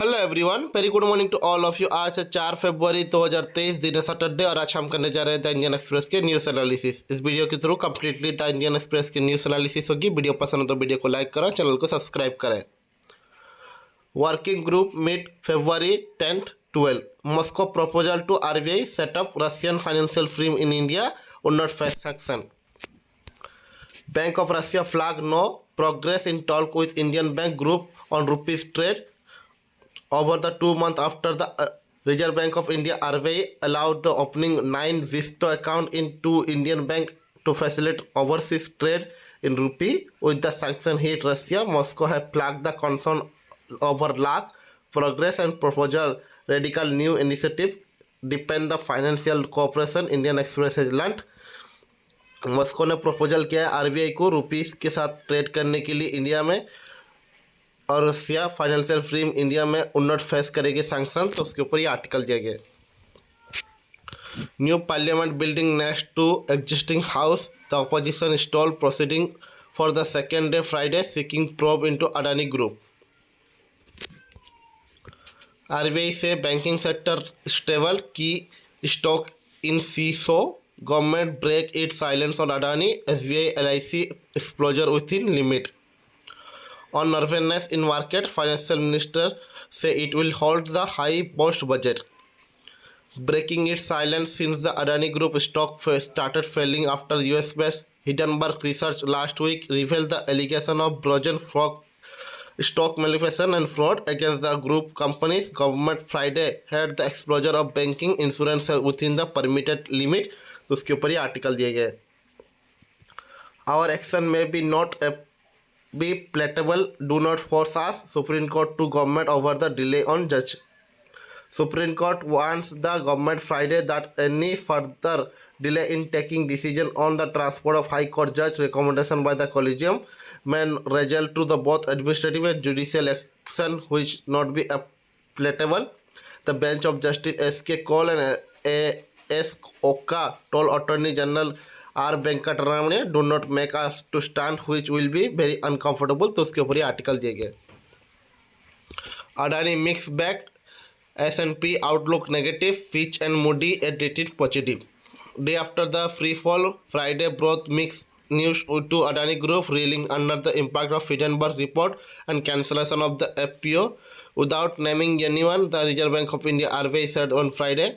Hello everyone, very good morning to all of you. आज है 4 फरवरी 2023, दिन है सैटरडे, और आज हम करने जा रहे हैं द इंडियन एक्सप्रेस के न्यूज़ एनालिसिस। इस वीडियो के through completely the Indian express की न्यूज़ एनालिसिस होगी। वीडियो पसंद हो तो वीडियो को लाइक करें, चैनल को सब्सक्राइब करें। Working group meet February 10th 12, Moscow proposal to RBI setup Russian financial firm in India would not face sanction. Bank of Russia flag no progress in talk with Indian bank group on rupees trade. Over the 2 months after the Reserve Bank of India RBI allowed the opening 9 Visto account in 2 Indian bank to facilitate overseas trade in rupee. With the sanction hit Russia, Moscow have flagged the concern over lack progress and proposal radical new initiative depend the financial cooperation. Indian Express has learned. Moscow ने proposal किया है RBI को rupees के साथ trade करने के लिए India में, और रशिया फाइनेंशियल फ्रीम इंडिया में उन्नत फेस करेगी सैंक्शन। तो उसके ऊपर ये आर्टिकल दिया गया। New parliament building next to existing house, the opposition stall proceeding for the second day Friday seeking probe into Adani group. RBI से banking sector stable, key stock in seesaw, government break it silence on Adani, SBI LIC exposure within limit. On nervousness in market, financial minister say it will hold the high post budget, breaking its silence since the Adani Group stock started falling after US-based Hindenburg Research last week revealed the allegation of Brogen frog stock manipulation and fraud against the group companies. Government Friday had the exposure of banking insurance within the permitted limit. तो उसके ऊपर ये article दिए गए। Our action may be not be palatable, do not force us, Supreme Court to government over the delay on judge. Supreme Court warns the government Friday that any further delay in taking decision on the transport of High Court judge recommendation by the Collegium may result to the both administrative and judicial action which not be palatable. The bench of Justice S.K. Cole and A.S. Oka told Attorney General R. Venkataraman do not make us to stand which will be very uncomfortable. तो उसके ऊपर ये article दिए गए। Adani mix back, S&P outlook negative, Fitch and Moody rated positive. Day after the free fall, Friday brought mixed news to Adani Group, reeling under the impact of Hindenburg report and cancellation of the FPO. Without naming anyone, the Reserve Bank of India RBI said on Friday,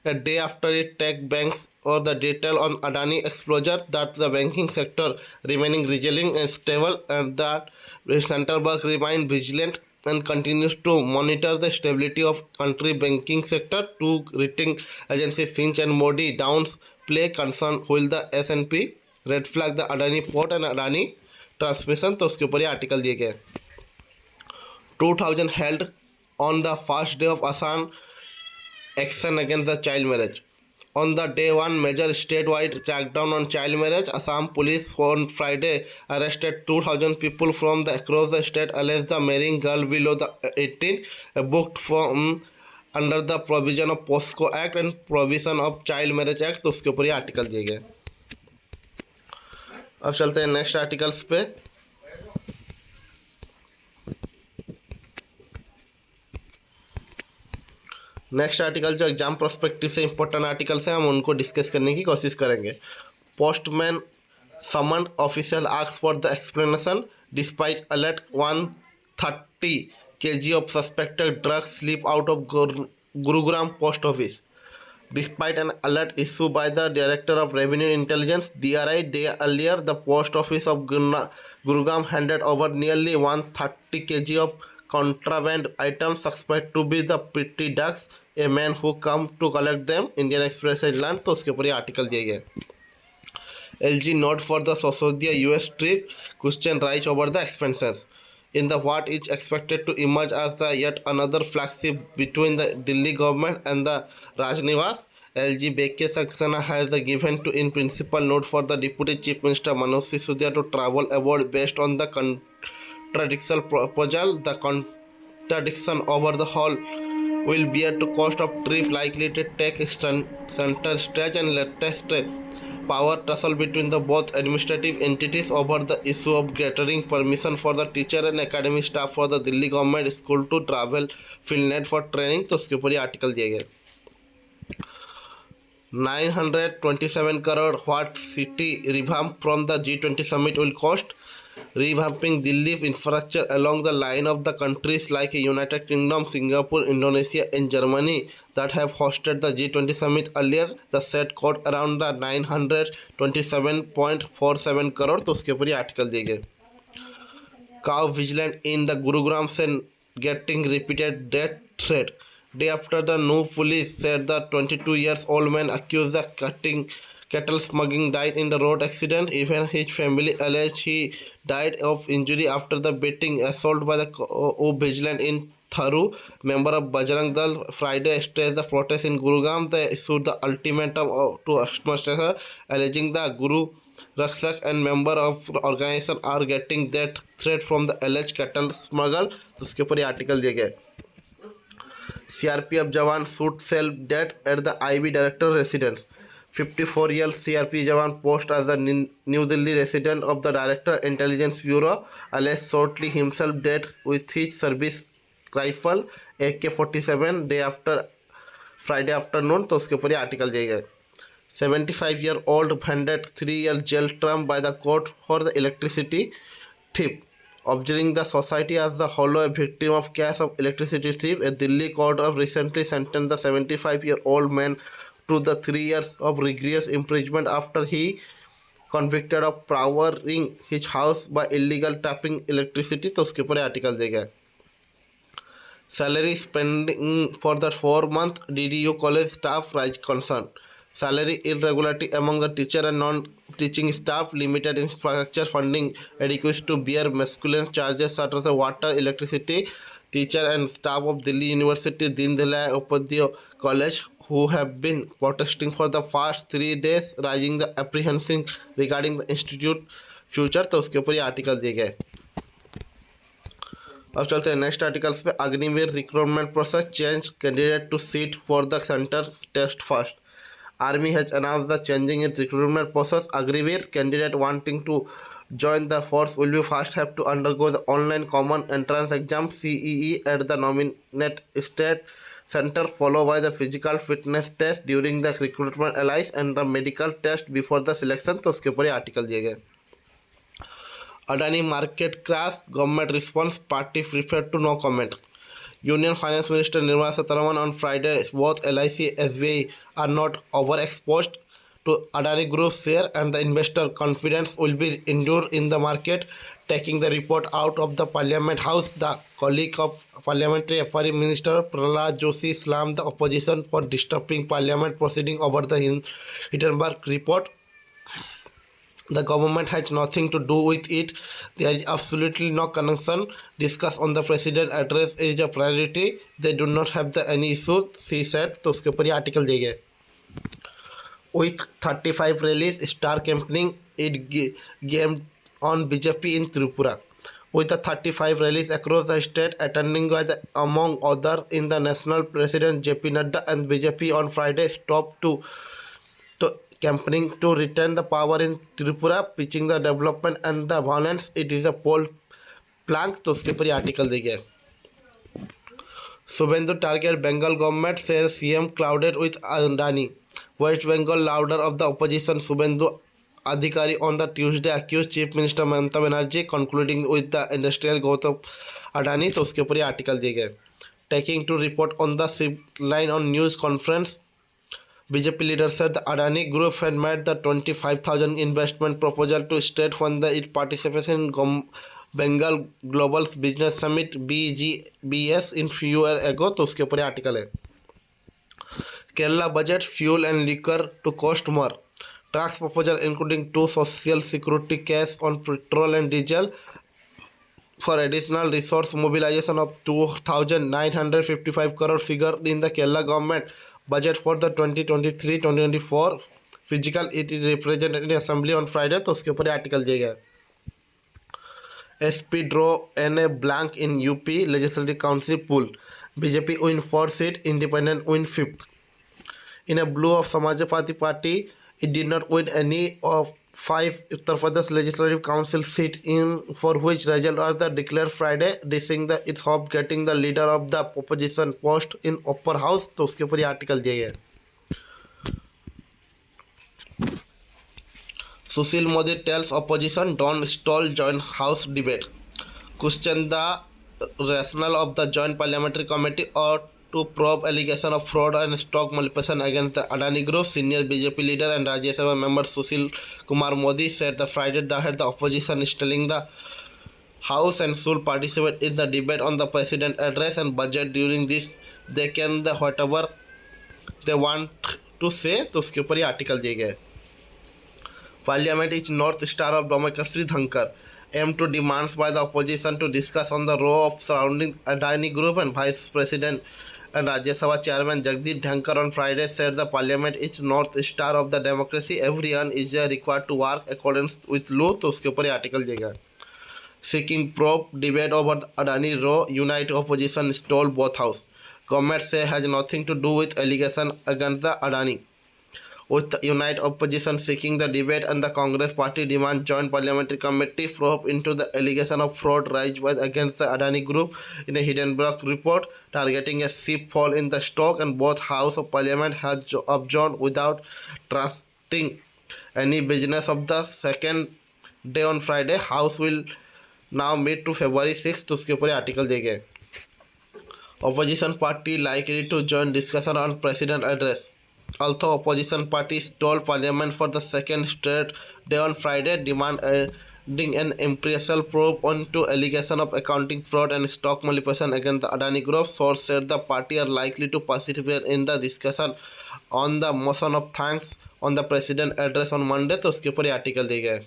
a day after it tech banks or the detail on Adani exposure, that the banking sector remaining resilient and stable, and that central bank remain vigilant and continues to monitor the stability of country banking sector. Two rating agency Finch and Modi downs play concern while the S&P red flag the Adani port and Adani transmission। तो उसके ऊपर ये article दिए गए। 2000 held on the first day of Assam action against the child marriage. On the day one major statewide crackdown on child marriage, Assam police on Friday arrested 2,000 people from across the state alleged the marrying girl below the 18 booked from under the provision of POSCO Act and provision of Child Marriage Act। तो उसके ऊपर ये article दिए गए। अब चलते हैं next articles पे। नेक्स्ट आर्टिकल जो एग्जाम प्रोस्पेक्टिव से इंपॉर्टेंट आर्टिकल्स हैं, हम उनको डिस्कस करने की कोशिश करेंगे। Postman summoned official asks for the explanation despite alert 130 kg of suspected drugs slip out of Gurugram post office. Despite an alert issued by the Director of Revenue Intelligence (DRI) day earlier, the post office of Gurugram handed over nearly 130 kg of contraband items suspect to be the petty drugs, a man who come to collect them, Indian Express has learned। तो उसके ऊपर ये article दिए गए। LG nod for the Sosodhya US trip, question rise over the expenses. In the what is expected to emerge as the yet another flagship between the Delhi government and the Rajniwas, LG BK Saxena has given to in principle note for the Deputy Chief Minister Manoj Sisodiya to travel abroad based on the contradictory proposal. The contradiction over the whole will bear to cost of trip likely to take center stage and latest power tussle between the both administrative entities over the issue of getting permission for the teacher and academic staff for the Delhi government school to travel फिलनेट for training। तो उसके ऊपर ये article दिया गया। 927 crore what city revamp from the G20 summit will cost? Revamping Delhi infrastructure along the line of the countries like United Kingdom, Singapore, Indonesia, and Germany that have hosted the G20 summit earlier, the set cost around the 927.47 crore। तो उसके ऊपर ये article दिए गए। Cow vigilant in the Gurugram and getting repeated death threat. Day after the new police said the 22 years old man accused of cutting cattle smuggling died in the road accident. Even his family alleged he died of injury after the beating assault by the vigilant in Tharu, member of Bajrang Dal. Friday staged the protest in Gurugram. They issued the ultimatum to administration alleging the Guru Rakshak and member of organization are getting that threat from the alleged cattle smuggle। तो उसके ऊपर ये article दिया गया। CRPF जवान shoot self death at the IB director residence। 54-year CRP जवान post as the New Delhi resident of the Director Intelligence Bureau alleged shortly himself dead with his service rifle AK-47 day after Friday afternoon। तो उसके ऊपर ये article दिया गया। 75-year-old handed 3-year jail term by the court for the electricity thief. Observing the society as the hollow victim of case of electricity thief, a Delhi court of recently sentenced the 75-year-old man to the 3 years of rigorous imprisonment after he convicted of powering his house by illegal tapping electricity। तो उसके ऊपर article देगा। Salary spending for the 4-month DDU college staff rise concern. Salary irregularity among the teacher and non-teaching staff, limited infrastructure funding adequate to bear masculine charges such as water, electricity. Teacher and staff of Delhi University Deen Dayal Upadhyay College who have been protesting for the past 3 days, raising the apprehension regarding the institute future। तो उसके ऊपर ये article दिए गए। अब चलते हैं next articles पे। Agniveer recruitment process change candidate to sit for the centre test first. Army has announced the changing its recruitment process. Agriveer candidate wanting to join the force will be first have to undergo the online common entrance exam CEE at the nominate state center, followed by the physical fitness test during the recruitment allies and the medical test before the selection। तो उसके ऊपर article दिए गए। Adani market crash, government response, party preferred to no comment। Union Finance Minister Nirmala Sitharaman on Friday both LIC SBI are not overexposed to Adani Group share and the investor confidence will be endured in the market. Taking the report out of the Parliament House, the colleague of Parliamentary Affairs Minister Prahlad Joshi slammed the opposition for disturbing Parliament proceeding over the Hindenburg report. The government has nothing to do with it. There is absolutely no concern. Discuss on the president address is a priority. They do not have the any issues, she said। तो उसके ऊपर ये article दिए गए। With 35 rallies, star campaigning it gamed on BJP in Tripura। With the 35 rallies across the state attending by the among others in the national president JP Nadda and BJP on Friday stopped to campaigning to retain the power in Tripura, pitching the development and the violence. It is a poll plank। तो उसके ऊपर article दे गया। Subhendu target Bengal government says CM clouded with Adani। West Bengal leader of the opposition Subhendu Adhikari on the Tuesday accused Chief Minister Mamata Banerjee concluding with the industrial growth of Adani। तो उसके ऊपर article दिए गए। Taking to report on the line on news conference, BJP leader said the Adani Group had made the 25,000 investment proposal to state fund its participation in Bengal Global Business Summit BGBS in few years ago। तो उसके ऊपर article है। Kerala budget fuel and liquor to cost more। Tax proposal including 2 social security cash on petrol and diesel for additional resource mobilization of 2,955 crore figure in the Kerala government budget for the 2023-2024 physical। It is represented in assembly on Friday। तो उसके ऊपर article दिया गया। SP draw a blank in UP Legislative Council pool। BJP win 4 seat, independent win 5th। In a blue of Samajwadi Party It did not win any of 5 Uttar Pradesh Legislative Council seats in for which results are the declared Friday, dissing its hope getting the leader of the opposition post in upper house. तो उसके ऊपर ये article दिए गए. Sushil Modi tells opposition don't stall joint house debate. Question the rationale of the joint parliamentary committee or to probe allegation of fraud and stock manipulation against the Adani Group. Senior BJP leader and Rajya Sabha member Sushil Kumar Modi said the Friday that the opposition is telling the House and should participate in the debate on the President address and budget during this. They can the whatever they want to say. तो उसके ऊपर ये article दिए गए. Parliament is North Star of democracy Dhankar. Aim to demands by the opposition to discuss on the role of surrounding Adani Group and Vice President and Rajya Sabha Chairman Jagdeep Dhankar on Friday said the Parliament is North Star of the democracy. Everyone is required to work according with law. तो उसके ऊपर ये article दिएगा. Seeking probe debate over the Adani row, unite opposition stall both house. Government say has nothing to do with allegation against the Adani. With the unite opposition seeking the debate and the Congress party demand joint parliamentary committee probe into the allegation of fraud raised against the Adani Group in the Hindenburg report targeting a steep fall in the stock, and both House of Parliament has adjourned without trusting any business of the second day on Friday. House will now meet to February 6th. तो उसके ऊपर article दे गए. Opposition party likely to join discussion on president address. Although opposition parties stalled parliament for the second straight day on Friday, demanding an impartial probe onto allegation of accounting fraud and stock manipulation against the Adani Group, source said the party are likely to participate in the discussion on the motion of thanks on the president address on Monday. तो उसके ऊपर article दे गए.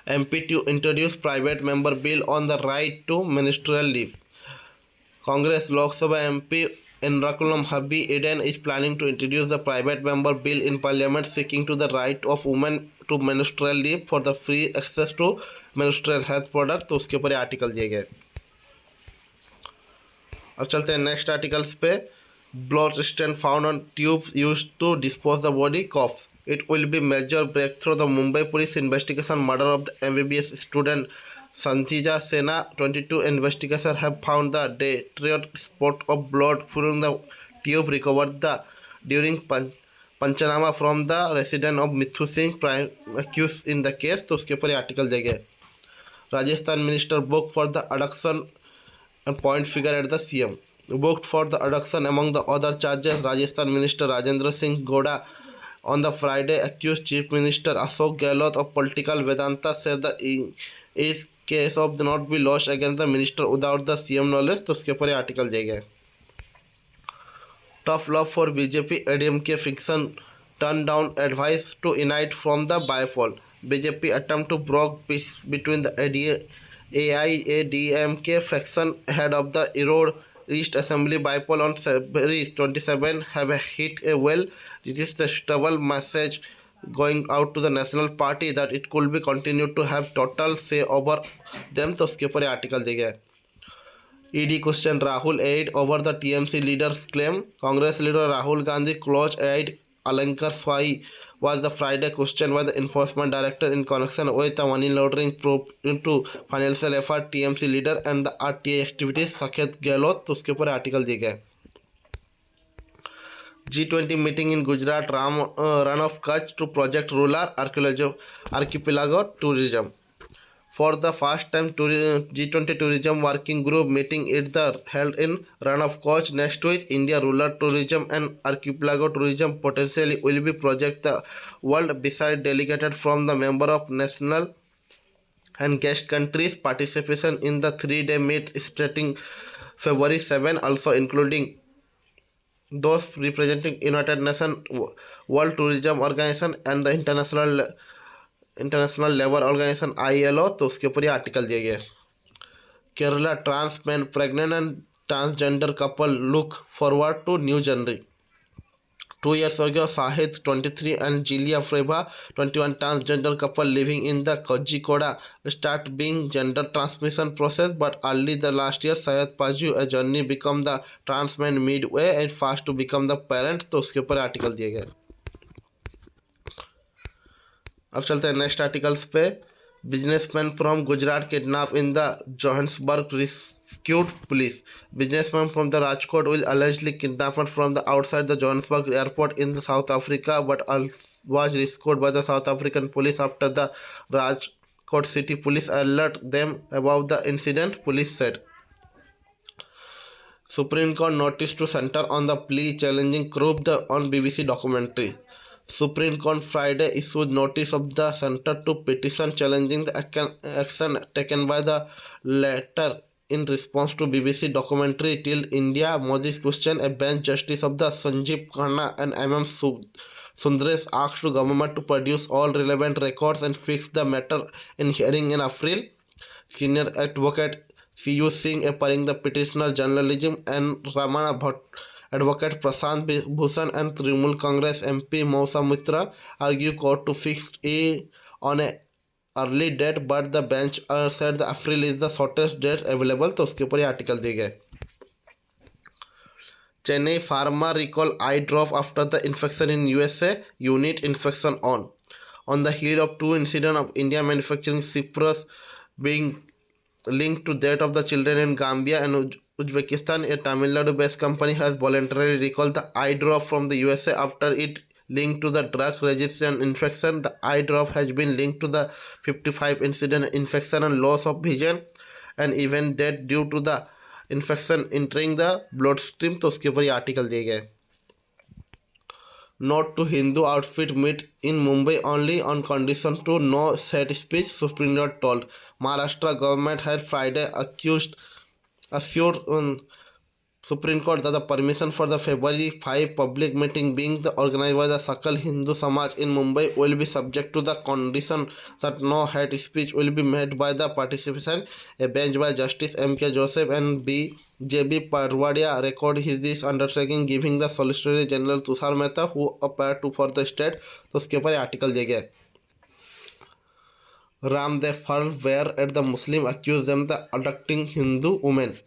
MP to introduce private member bill on the right to ministerial leave. Congress Lok Sabha MP Ernakulam Habi Eden is planning to introduce the private member bill in parliament seeking to the right of women to menstrual leave for the free access to menstrual health product. तो उसके ऊपर article दिए गए. अब चलते हैं next articles पे. Blood stain found on tube used to dispose the body cops. It will be major breakthrough. The Mumbai police investigation murder of the MBBS student Sanjija Sena 22 investigators have found the deteriorated spot of blood from the tube recovered during Panchanama from the residence of Mithu Singh, prime accused in the case. तो उसके ऊपर article दे गए. Rajasthan minister booked for the abduction and point figure at the CM. Booked for the abduction among the other charges. Rajasthan minister Rajendra Singh Goda on the Friday accused Chief Minister Ashok Gehlot of political Vedanta, said the is case of not be lodged against the minister without the CM knowledge. तो उसके ऊपर article दिए गए. Tough love for BJP. ADMK fiction turned down advice to unite from the byfall. BJP attempt to broke peace between the AIADMK faction ahead of the erode East Assembly bypoll on February 27 have hit a well. It is the stubble message going out to the National Party that it could be continued to have total say over them. तो उसके ऊपर article दिए गए. ED question Rahul aid over the TMC leader's claim. Congress leader Rahul Gandhi close aid Alankar Swai was the Friday question by the enforcement director in connection with the money laundering probe into financial effort TMC leader and the RTA activities. Saket Gehlot. तो उसके ऊपर article दिए गए. G20 meeting in Gujarat, run of Kutch to project rural archipelago tourism. For the first time, G20 tourism working group meeting is held in run of Kutch next week. India rural tourism and archipelago tourism potentially will be project the world beside delegated from the member of national and guest countries. Participation in the 3-day meet starting February 7, also including those representing United Nations, World Tourism Organization and the International Labour Organization ILO. तो उसके ऊपर ये article दिए गए. Kerala trans man pregnant and transgender couple look forward to new journey. 2 years ago, Sahid 23 and Jilia Freba 21 transgender couple living in the Kozhikoda start being gender transmission process, but early the last year Syed Paju a journey become the trans man midway and fast to become the parent. तो उसके ऊपर article दिए गए. अब चलते हैं next articles पे। Businessman from Gujarat kidnap in the Johannesburg rescued police. Businessman from the Rajkot will allegedly kidnapped from the outside the Johannesburg airport in the South Africa, but was rescued by the South African police after the Rajkot city police alert them about the incident. Police said. Supreme Court notice to center on the plea challenging Krupp on BBC documentary. Supreme Court Friday issued notice of the center to petition challenging the action taken by the latter in response to BBC documentary titled India Modi's Question. A bench justice of the Sanjeev Khanna and Sundaresh asked the government to produce all relevant records and fix the matter in hearing in April. Senior advocate C.U. Singh, appearing the petitioner journalism, and Ramana Bhatt, advocate Prashant Bhushan and Trinamool Congress MP Mausa Mitra argue court to fix it on a early date, but the bench said the April is the shortest date available. तो उसके ऊपर ये article दिए गए। Chennai Pharma recall eye drop after the infection in USA unit inspection on. On the heel of two incidents of India manufacturing Cyprus being linked to that of the children in Gambia and Uzbekistan, a Tamil Nadu-based company has voluntarily recalled the eye drop from the USA after it linked to the drug-resistant infection. The eye drop has been linked to the 55 incident infection and loss of vision and even death due to the infection entering the bloodstream. तो उसके ऊपर ये article दिए गए। Not to Hindu outfit meet in Mumbai only on condition to no hate speech, Supreme Court told. Maharashtra government had Friday assured Supreme Court that the permission for the February 5 public meeting being organized by the Sakal Hindu Samaj in Mumbai will be subject to the condition that no hate speech will be made by the participants. A bench by Justice M.K. Joseph and J.B. Parwadia record this undertaking, giving the Solicitor General Tushar Mehta, who appeared to for the state. तो उसके ऊपर article दिए गए। Ramdev hurled were at the Muslim accused them the abducting Hindu women.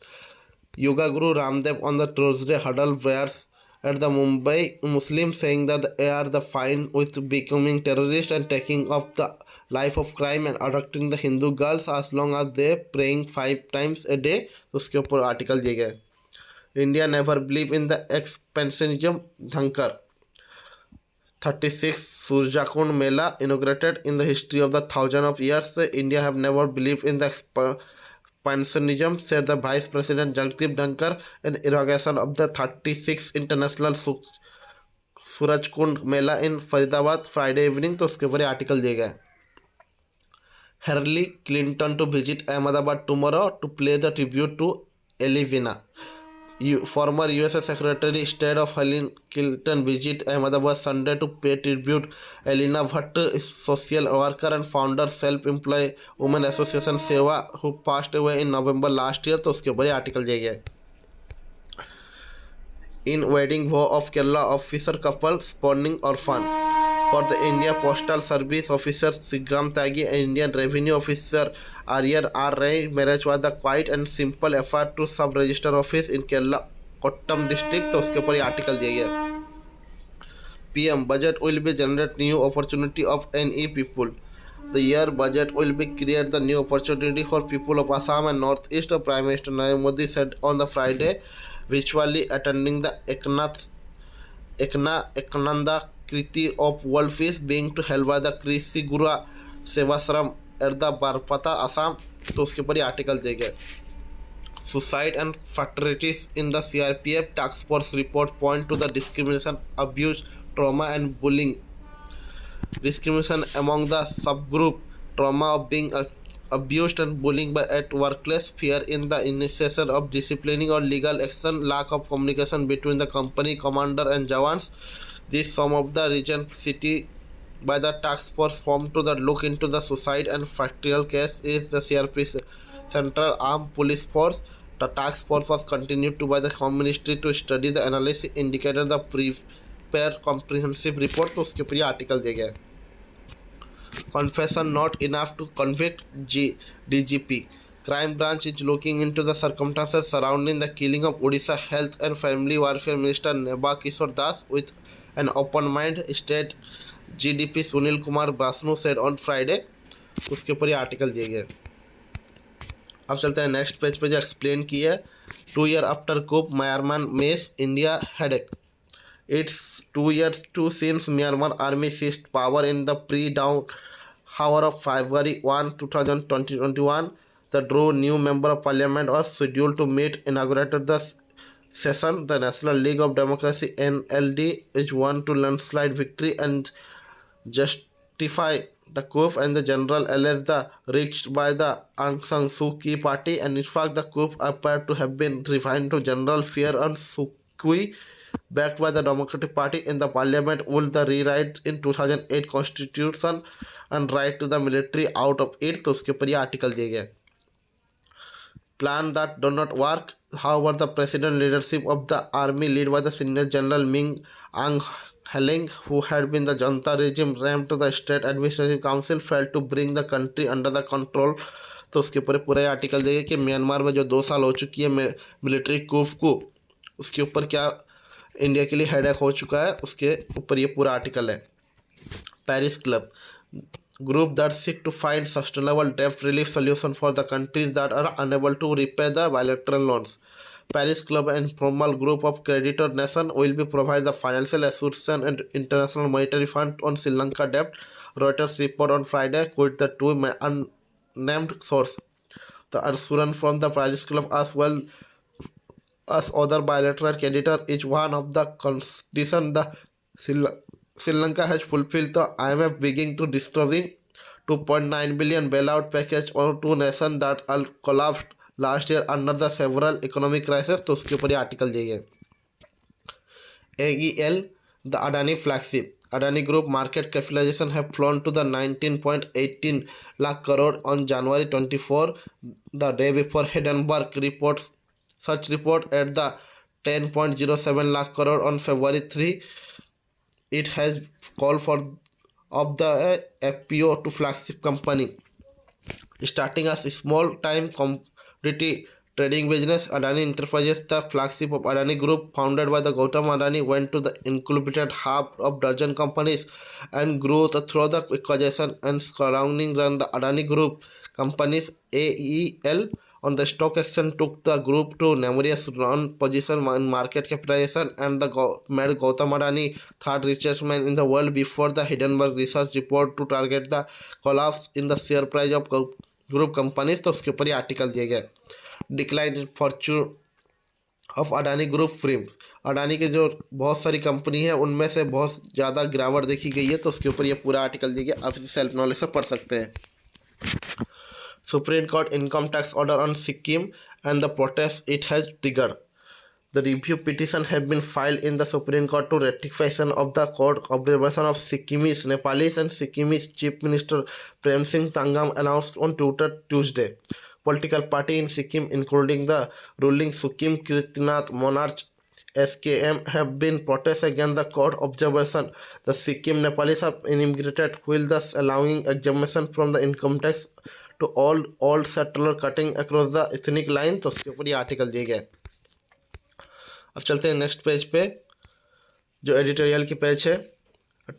Yoga Guru Ramdev on the Thursday huddled prayers at the Mumbai Muslims, saying that they are the fine with becoming terrorists and taking off the life of crime and abducting the Hindu girls as long as they praying 5 times a day. उसके ऊपर article दिए गए। India never believe in the expansionism. Dhankar 36 Surjakund Mela inaugurated in the history of the thousand of years. India have never believed in the expansionism, said the Vice President Jagdeep Dhankar in inauguration of the 36th International Surajkund Mela in Faridabad Friday evening. तो उसके ऊपर article दिए गए। Hillary Clinton to visit Ahmedabad tomorrow to pay the tribute to Elivina. Former USA Secretary of State of Hillary Clinton visit Ahmedabad Sunday to pay tribute Elena Bhatt, social worker and founder self-employed women association Seva, who passed away in November last year. तो उसके ऊपर ये article दिया गया। In wedding vow of Kerala officer couple spawning orphan. For the India Postal Service officer Sigram Tyagi and Indian Revenue officer Aryan R. Ray, marriage was the quiet and simple affair to sub-register office in Kerala, Kottam district. तो उसके ऊपर ये article दिया गया। PM budget will be generate new opportunity of NE people. The year budget will be create the new opportunity for people of Assam and Northeast. Prime Minister Narendra Modi said on the Friday, virtually attending the Eknanda Kriti of World Feast being to held by the Krisi Guru Sevasram at the Barpata, Assam. तो उसके ऊपर ये article दिए गए। Suicide and fatalities in the CRPF task force report point to the discrimination, abuse, trauma and bullying. Discrimination among the subgroup, trauma of being abused and bullying by at workplace, fear in the initiation of disciplining or legal action, lack of communication between the company commander and jawans. This some of the reason city by the task force formed to the look into the suicide and fatal case is the CRP Central Armed Police Force. The task force was continued to by the Home Ministry to study the analysis indicated the prepare comprehensive report. तो उसके ऊपर ये article दिया गया है। Confession not enough to convict DGP. Crime branch is looking into the circumstances surrounding the killing of Odisha Health and Family Welfare Minister Neba Kishore Das with an open mind. State GDP Sunil Kumar बासनु said on Friday, उसके ऊपर ये article दिए गए। अब चलते हैं next page पे जो एक्सप्लेन किया है। 2 year after coup Myanmar mess India headache. It's 2 years too since Myanmar army seized power in the pre-dawn hour of February 1, 2021. The draw new member of parliament was scheduled to meet inaugurated the session. The National League of Democracy (NLD) is won to landslide victory and justify the coup, and the general alleged the reached by the Aung San Suu Kyi party, and in fact the coup appeared to have been refined to general fear and Suu Kyi, backed by the Democratic Party in the parliament, will the rewrite in 2008 constitution and right to the military out of it। तो उसके ऊपर ये article दिए गए। Plan that do not work. However, the president leadership of the army led by the senior general Ming Aung Hlaing, who had been the junta regime rammed to the state administrative council, failed to bring the country under the control। तो उसके ऊपर पूरा article देगा कि Myanmar में जो 2 साल हो चुकी है मिलिट्री कूफ को, उसके ऊपर क्या इंडिया के लिए हेडेक हो चुका है, उसके ऊपर ये पूरा आर्टिकल है। Paris club group that seek to find sustainable debt relief solution for the countries that are unable to repay the bilateral loans। Paris Club, an informal group of creditor nations, will be provide the financial assurance and International Monetary Fund on Sri Lanka debt, Reuters report on Friday, quote the two unnamed source। The assurance from the Paris Club as well as other bilateral creditor is one of the conditions the Sri Lanka has fulfilled the IMF beginning to distributing $2.9 billion bailout package or two nations that all collapsed last year under the several economic crisis। तो उसके ऊपर ये article दिए गए। AEL, the Adani flagship Adani Group market capitalization have flown to the 19.18 lakh crore on January 24, the day before Hindenburg reports such report at the 10.07 lakh crore on February 3। It has called for of the FPO to flagship company starting as a small time commodity trading business. Adani Enterprises, the flagship of Adani Group, founded by the Gautam Adani, went to the incubated half of dozen companies and grew through the acquisition and surrounding run the Adani Group companies. AEL on the stock exchange took the group to numerous run position in market capitalization and made Gautam Adani third richest man in the world before the Hindenburg research report to target the collapse in the share price of group companies। तो उसके ऊपर ये article दिए गए। Decline in Fortune of Adani group films, Adani के जो बहुत सारी कंपनी है उनमें से बहुत ज़्यादा गिरावट देखी गई है। तो उसके ऊपर ये पूरा आर्टिकल दिया गया, आप इसे सेल्फ नॉलेज से पढ़ सकते हैं। Supreme Court income tax order on Sikkim and the protest it has triggered। The review petition have been filed in the Supreme Court to ratification of the court observation of Sikkimese Nepalis, and Sikkimese Chief Minister Prem Singh Tangam announced on Twitter Tuesday। Political party in Sikkim, including the ruling Sikkim Kirtinath Monarch SKM, have been protest against the court observation. The Sikkim Nepalis have immigrated, while thus allowing exemption from the income tax to all settler cutting across the ethnic line। तो उसके ऊपर ये article दिए गए। अब चलते हैं next page पे, जो एडिटोरियल की पेज है।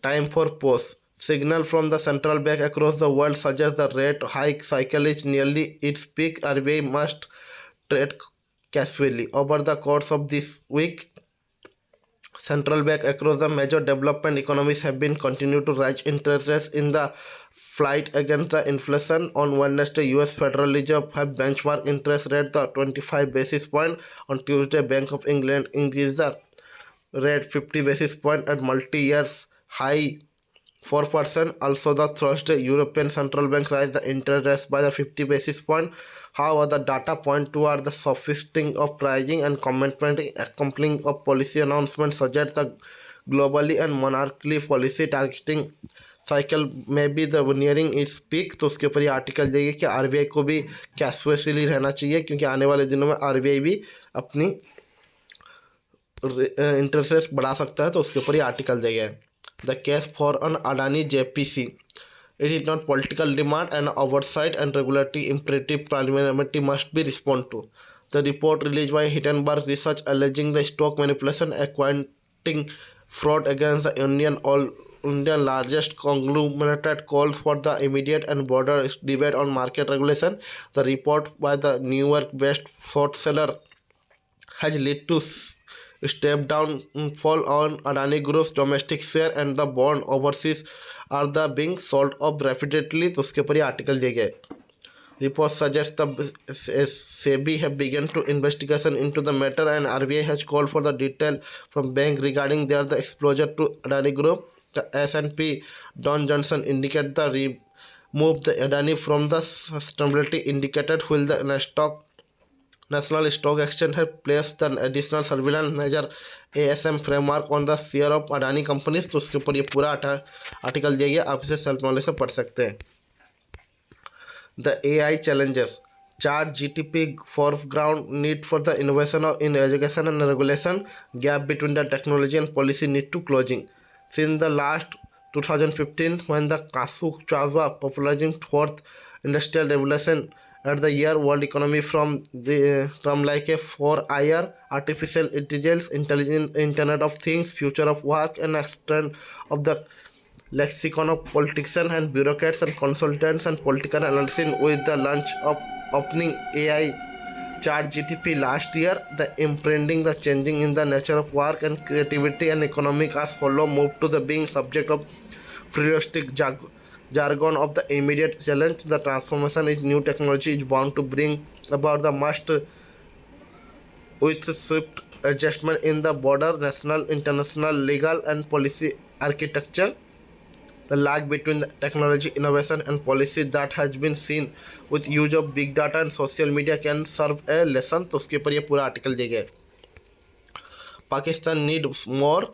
Time for post signal from the central bank across the world suggest the rate hike cycle is nearly its peak. RBI must trade casually over the course of this week। Central bank across the major development economies have been continued to raise interest rates in the fight against the inflation। On Wednesday, US Federal Reserve have benchmark interest rate the 25 basis point. On Tuesday, Bank of England increased the rate 50 basis point at multi-years high 4%. Also, the Thursday, European Central Bank raised the interest rates by the 50 basis point. However, the data point toward the softening of pricing and commitment accompanying of policy announcements suggest the globally and monarchically policy targeting cycle में भी the nearing its peak. तो उसके ऊपर ये article देगी कि RBI को भी कैशलेसली रहना चाहिए, क्योंकि आने वाले दिनों में RBI भी अपनी इंटरेस्ट रेट बढ़ा सकता है। तो उसके ऊपर ये आर्टिकल देगा। The case for an Adani JPC, it is not political demand and oversight and regulatory imperative parliament must be responded to। The report released by Hindenburg Research alleging the stock manipulation, accounting fraud against the Union, all India's largest conglomerate calls for the immediate and broader debate on market regulation. The report by the New York-based short seller has led to step down fall on Adani Group's domestic share and the bond overseas are the being sold off rapidly. तो उसके ऊपर ये article दिए गए. Report suggests the SEBI have begun to investigation into the matter and RBI has called for the detail from bank regarding their the exposure to Adani Group. The S&P Don Johnson indicate the remove the Adani from the sustainability indicator while the National Stock Exchange has placed an additional surveillance measure ASM framework on the share of Adani companies. तो उसके ऊपर ये पूरा article दिया गया, आप इसे self knowledge से पढ़ सकते हैं. The AI challenges. Chart GTP foreground need for the innovation in education and regulation. Gap between the technology and policy need to closing. Since the last 2015, when the Kasu Chazwa popularizing fourth industrial revolution at the year world economy from like a 4IR, artificial intelligence, intelligent Internet of Things, future of work, and extent of the lexicon of politicians and bureaucrats and consultants and political analysis with the launch of opening AI Chart GTP last year, the imprinting the changing in the nature of work and creativity and economic as follow move to the being subject of futuristic jargon of the immediate challenge. The transformation is new technology is bound to bring about the must with swift adjustment in the border national, international, legal and policy architecture. The lag between the technology innovation and policy that has been seen with use of big data and social media can serve a lesson. तो उसके ऊपर ये पूरा article दिया गया. Pakistan needs more.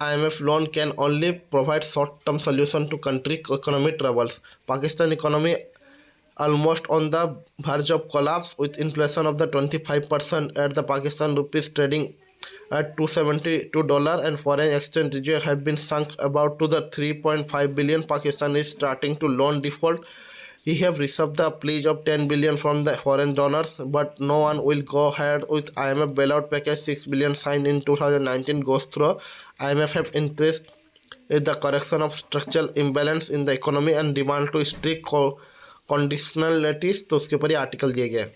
IMF loan can only provide short-term solution to country economic troubles. Pakistan economy almost on the verge of collapse with inflation of the 25% at the Pakistan rupees trading at $272 and foreign exchange reserve have been sunk about to the 3.5 billion. Pakistan is starting to loan default. He have received the pledge of 10 billion from the foreign donors, but no one will go ahead with IMF bailout package. 6 billion signed in 2019 goes through. IMF have interest in the correction of structural imbalance in the economy and demand to strict conditionalities. तो उसके ऊपर ये article दिया गया.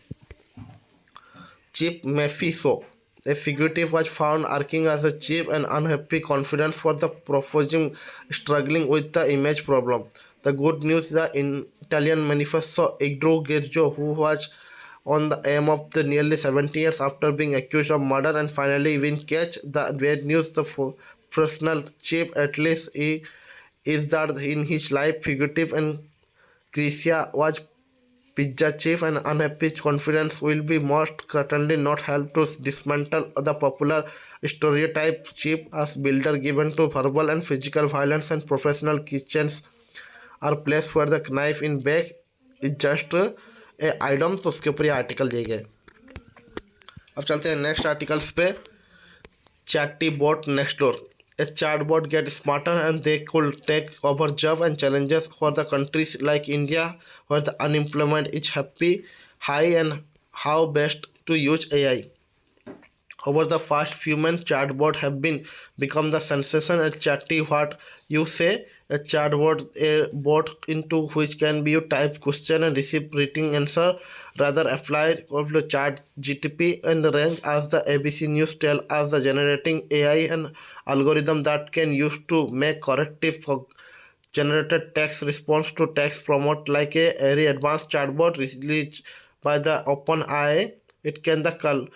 Chief Mephisto, a fugitive, was found acting as a chief and unhappy confidant for the proposing struggling with the image problem. The good news, the Italian manifesto Igor Gergio, who was on the aim of the nearly 70 years after being accused of murder and finally even catch. The bad news, the professional chief, at least he is that in his life fugitive and Crisia was pizza chief and unhappy confidence will be most certainly not help to dismantle the popular stereotype chief as builder given to verbal and physical violence and professional kitchens are place where the knife in back is just a item. तो उसके ऊपर ये article दिए गए. अब चलते हैं next articles पे. Chatty boat next door. A chatbot get smarter and they could take over job and challenges for the countries like India where the unemployment is high and how best to use AI. Over the past few months, chatbot have been become the sensation and chatty what you say. A chatbot, a bot into which can be you type question and receive written answer. Rather applied of the chat GTP and the range as the ABC News tell as the generating AI and algorithm that can use to make corrective for generated text response to text promote like a very advanced chatbot released by the OpenAI. It can the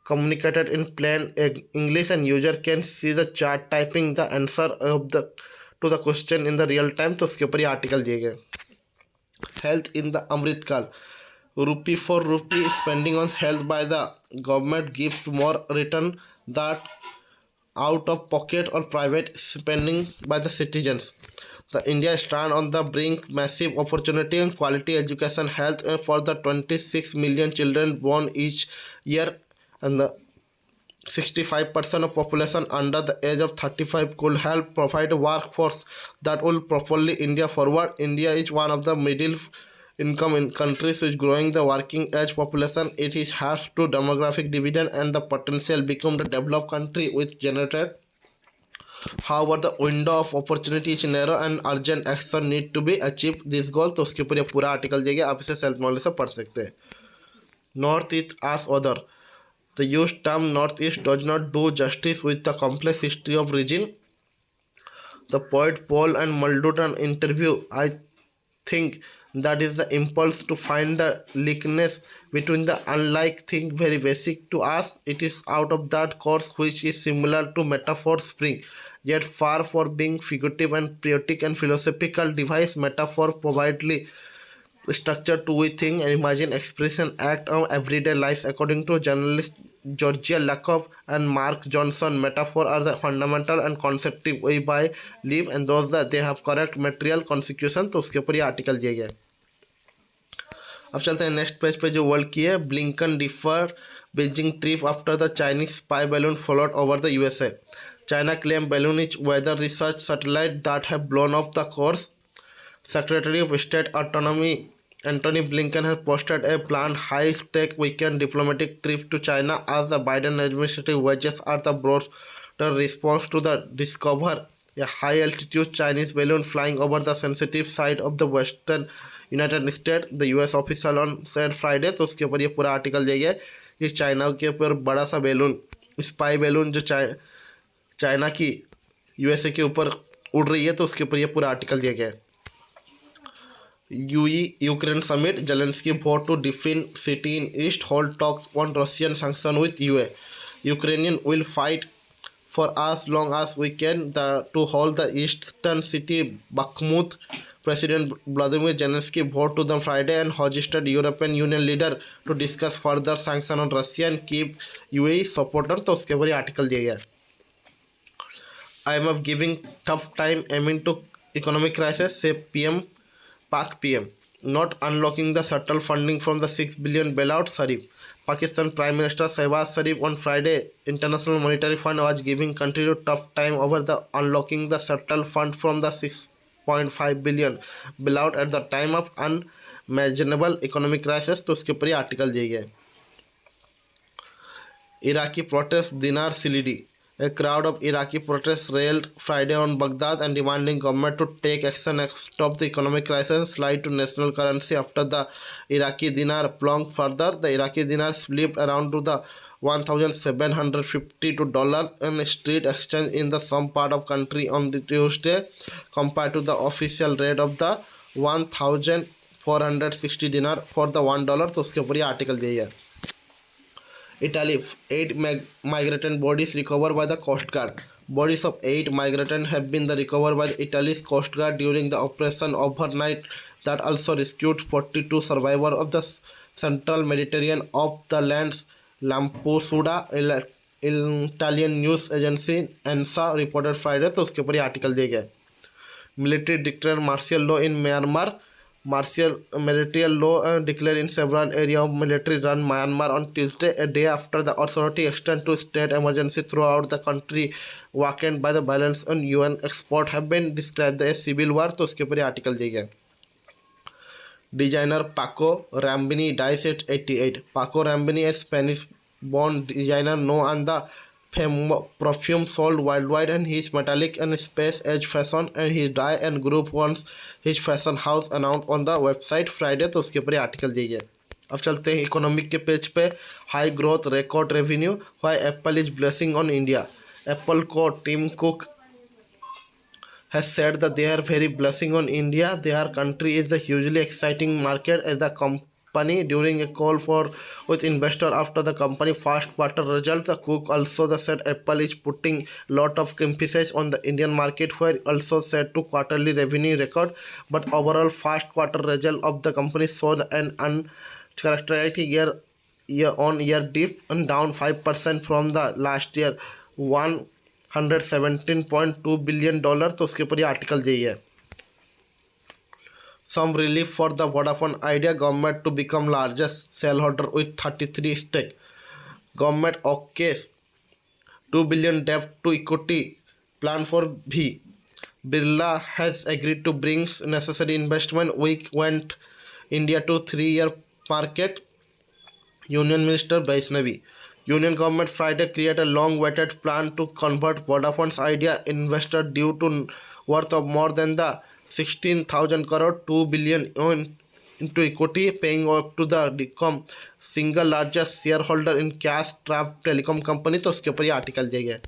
communicated in plain English and user can see the chat typing the answer of the to the question in the real time. तो उसके ऊपर ये article दिए गए. Health in the Amrit Kaal. Rupee for rupee spending on health by the government gives more return that out of pocket or private spending by the citizens. The India stand on the brink massive opportunity and quality education health for the 26 million children born each year and the 65% of population under the age of 35 could help provide a workforce that will propel India forward. India is one of the middle income in countries with growing the working age population. It is has to demographic dividend and the potential become the developed country with generated However, the window of opportunity is narrow and urgent action need to be achieved this goal. तो उसके ऊपर ये पूरा article दिया आप इसे self knowledge से पढ़ सकते हैं. North east as other. The used term Northeast does not do justice with the complex history of region. The poet Paul and Muldoon interview, I think that is the impulse to find the likeness between the unlike thing very basic to us. It is out of that course which is similar to metaphor spring, yet far for being figurative and poetic and philosophical device. Metaphor providely structure to we think and imagine expression act of everyday life. According to journalist Georgia Lakoff and Mark Johnson, metaphor are the fundamental and conceptive way by live and those that they have correct material consecution. तो उसके ऊपर ये article दिया गया है. अब चलते हैं नेक्स्ट पेज पे जो वर्ल्ड की है. Blinken differ Beijing trip after the Chinese spy balloon float over the USA. China claim balloon is whether research satellite that have blown of the course. Secretary of State Autonomy Antony Blinken has posted a planned high-stake weekend diplomatic trip to China as the Biden administration wages are the broader response to the discover a high-altitude Chinese balloon flying over the sensitive side of the western United States. The US official on said Friday. तो उसके ऊपर ये पूरा article दिया गया है कि China के ऊपर बड़ा सा बैलून स्पाई बैलून जो चाइना की यूएसए के ऊपर उड़ रही है. तो उसके ऊपर ये पूरा आर्टिकल दिया गया है. UE Ukraine summit. Zelensky vote to defend city in East. Hold talks on Russian sanction with UA. Ukrainian will fight for as long as we can to hold the eastern city Bakhmut. President Vladimir Zelensky vote to them Friday and hosted European Union leader to discuss further sanction on Russia and keep UAE supporter. तो उसके ऊपर article दिया गया. IMF giving tough time aiming to economic crisis, say Pak PM. Not unlocking the subtle funding from the 6 billion bailout. Sharif. Pakistan Prime Minister Shehbaz Sharif on Friday. International Monetary Fund was giving country a tough time over the unlocking the subtle fund from the 6.5 billion bailout at the time of unimaginable economic crisis. तो उसके ऊपर article दिया गया है. Iraqi protest dinar Silidi. A crowd of Iraqi protesters railed Friday on Baghdad and demanding government to take action and stop the economic crisis and slide to national currency after the Iraqi dinar plunged further. The Iraqi dinar slipped around to the 1,750 to dollar in street exchange in the some part of country on the Tuesday compared to the official rate of the 1,460 dinar for the $1. तो उसके ऊपर ये article दिया है. Italy, 8 migrant bodies recovered by the Coast Guard. Bodies of 8 migrants have been recovered by the Italy's Coast Guard during the operation overnight that also rescued 42 survivors of the central Mediterranean of the lands Lampedusa. Italian news agency ANSA reported Friday. तो उसके ऊपर ये article दिया गया. Military declared martial law in Myanmar. Military law declared in several areas of military-run Myanmar on Tuesday, a day after the authority extended to state emergency throughout the country, weakened by the violence on UN export have been described as civil war. तो उसके ऊपर article दिया गया. Designer Paco Rabanne dies at 88. Paco Rabanne, a Spanish-born designer known and the perfume sold worldwide and his metallic and space age fashion and his dye and group wants his fashion house announced on the website Friday. तो उसके ऊपर article दिए गए. अब चलते हैं economic के page पे. High growth record revenue why Apple is blessing on India. Apple को Tim Cook has said that they are very blessing on India. Their country is a hugely exciting market as the company during a call for with investor after the company first quarter results. The Cook also said Apple is putting lot of emphasis on the Indian market where also set to quarterly revenue record, but overall first quarter result of the company showed an uncharacteristic year-on-year dip and down 5% from the last year. 117.2 billion dollar. तो उसके ऊपर ये article दिया है. Some relief for the Vodafone Idea government to become largest shareholder with 33 stake. Government okays 2 billion debt to equity plan for V. Birla has agreed to bring necessary investment. We went India to 3-year market. Union Minister Vaishnavi. Union government Friday created a long-awaited plan to convert Vodafone's Idea investor due to worth of more than the 16,000 crore 2 billion into equity, paying up to the become single largest shareholder in cash trap telecom company। तो उसके ऊपर ये article दिया गया है।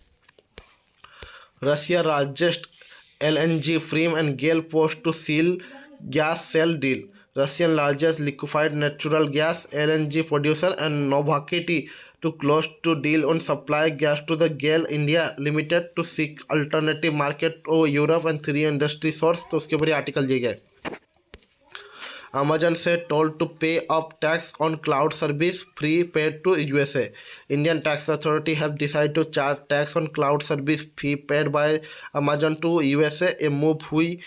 Russia largest LNG firm and Gale post to seal gas sale deal। Russian largest liquefied natural gas LNG producer and Novaky to close to deal on supply gas to the Gale India Limited to seek alternative market over Europe and 3 industry source। तो उसके ऊपर ये article दिए गए। Amazon said told to pay up tax on cloud service fee paid to USA। Indian tax authority have decided to charge tax on cloud service fee paid by Amazon to USA, a move which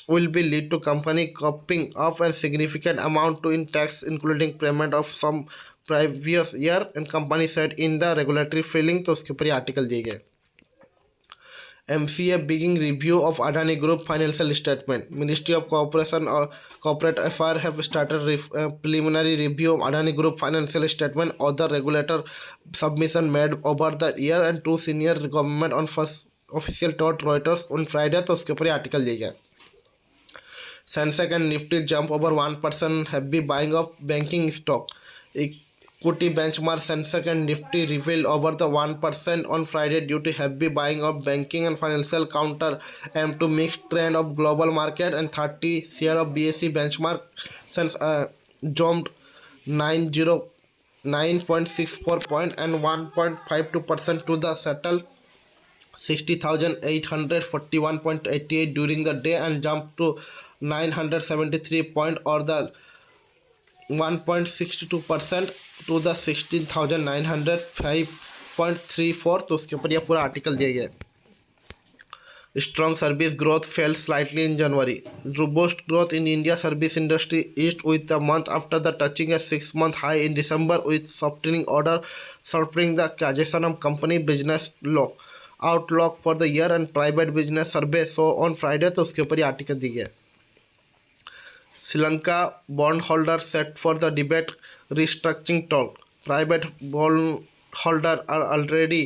will be lead to company coping up a significant amount to in tax, including payment of some previous year, and company said in the regulatory filing। तो उसके ऊपर ये article दिए गए। MCA beginning review of Adani Group financial statement। Ministry of Cooperation or Corporate Affairs have started preliminary review of Adani Group financial statement or the regulator submission made over the year, and two senior government on first official told Reuters on Friday। तो उसके ऊपर article दिया गया। Sensex and Nifty jump over 1%, heavy buying of banking stock। Equity benchmark Sensex and Nifty revealed over the 1% on Friday due to heavy buying of banking and financial counter and to mixed trend of global market, and 30 share of BSE benchmark since jumped 9.64 point and 1.52% to the settle 60,841.88 during the day, and jumped to 973 point or the 1.62% to the 16,905.34। तो उसके ऊपर यह पूरा article दिया गया है। Strong service growth fell slightly in January। Robust growth in India service industry eased with the month after the touching a 6-month high in December, with softening order softening the Kazakhstan of company business outlook for the year and private business survey so on Friday। तो उसके ऊपर ये article दिया गया है। Sri Lanka bondholders set for the debate restructuring talk। Private bondholders are already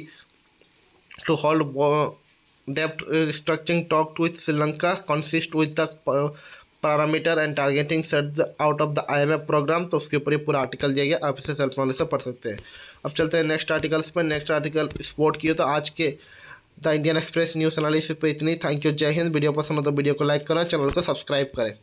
to hold debt restructuring talk with Sri Lanka consist with the parameter and targeting set out of the IMF program। तो उसके ऊपर ये पूरा article दिया गया, आप इसे self knowledge से पढ़ सकते हैं। अब चलते हैं नेक्स्ट आर्टिकल्स पर। नेक्स्ट आर्टिकल स्पोर्ट की हो तो आज के the Indian express news analysis पे इतनी। थैंक यू, जय हिंद। वीडियो पसंद हो तो वीडियो को लाइक करें, चैनल को सब्सक्राइब करें।